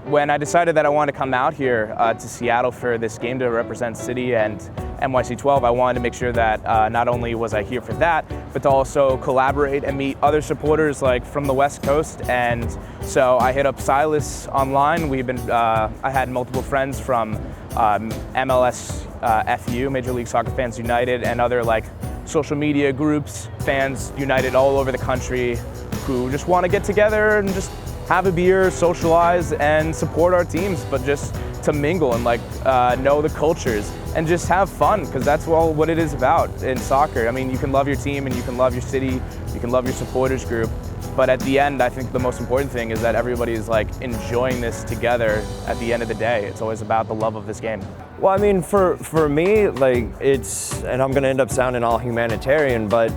When I decided that I wanted to come out here to Seattle for this game to represent City and NYC12, I wanted to make sure that not only was I here for that, but to also collaborate and meet other supporters like from the West Coast. And so I hit up Silas online. I had multiple friends from NYCFC, Major League Soccer Fans United, and other like social media groups, Fans United all over the country, who just want to get together and just have a beer, socialize, and support our teams, but just to mingle and like know the cultures and just have fun, because that's what it is about in soccer. I mean, you can love your team and you can love your city, you can love your supporters group, but at the end, I think the most important thing is that everybody is like enjoying this together. At the end of the day, it's always about the love of this game. Well, I mean, for me, like and I'm gonna end up sounding all humanitarian, but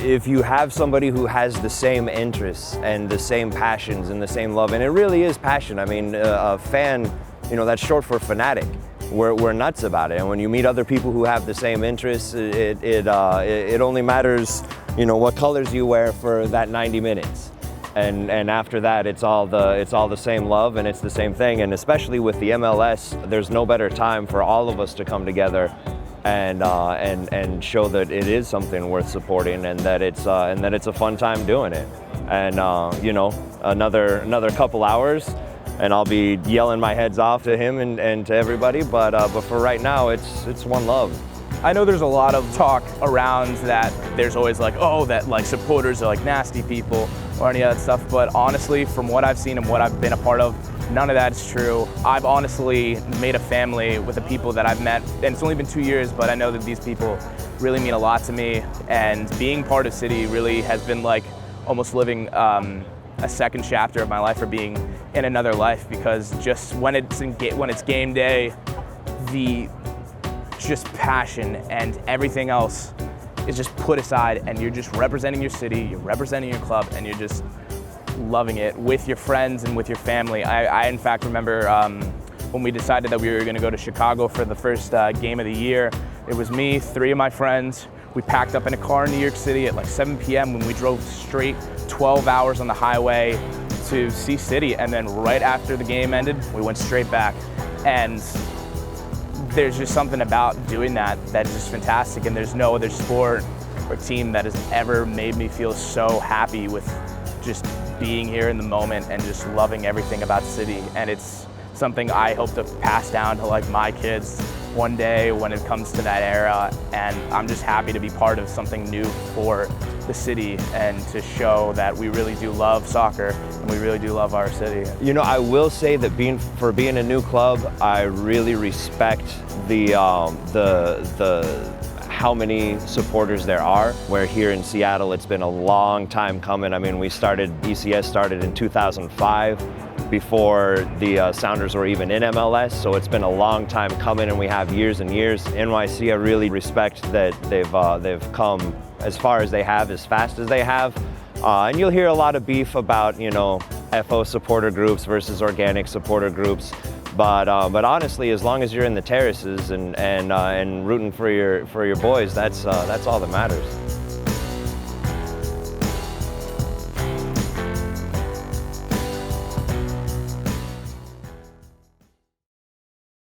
if you have somebody who has the same interests and the same passions and the same love, and it really is passion. I mean, a fan, that's short for fanatic. We're nuts about it, and when you meet other people who have the same interests, it only matters, what colors you wear for that 90 minutes, and after that, it's all the same love, and it's the same thing. And especially with the MLS, there's no better time for all of us to come together and show that it is something worth supporting, and that it's a fun time doing it. And another couple hours, and I'll be yelling my heads off to him and to everybody. But for right now, it's one love. I know there's a lot of talk around that there's always like, that like supporters are like nasty people or any of that stuff. But honestly, from what I've seen and what I've been a part of, none of that is true. I've honestly made a family with the people that I've met, and it's only been 2 years, but I know that these people really mean a lot to me. And being part of City really has been like almost living a second chapter of my life, or being in another life, because just when it's game day, the just passion and everything else is just put aside, and you're just representing your city, you're representing your club, and you're just loving it with your friends and with your family. I in fact remember when we decided that we were going to go to Chicago for the first game of the year. It was me, 3 of my friends. We packed up in a car in New York City at like 7 p.m. when we drove straight 12 hours on the highway to see City, and then right after the game ended, we went straight back. And there's just something about doing that is just fantastic, and there's no other sport or team that has ever made me feel so happy with just being here in the moment and just loving everything about City. And it's something I hope to pass down to like my kids one day when it comes to that era. And I'm just happy to be part of something new for the city and to show that we really do love soccer and we really do love our city. I will say that being a new club, I really respect the how many supporters there are. Where here in Seattle, it's been a long time coming. I mean, ECS started in 2005, before the Sounders were even in MLS, so it's been a long time coming, and we have years and years. NYC, I really respect that they've come as far as they have, as fast as they have. And you'll hear a lot of beef about, FO supporter groups versus organic supporter groups. But honestly, as long as you're in the terraces and rooting for your boys, that's all that matters.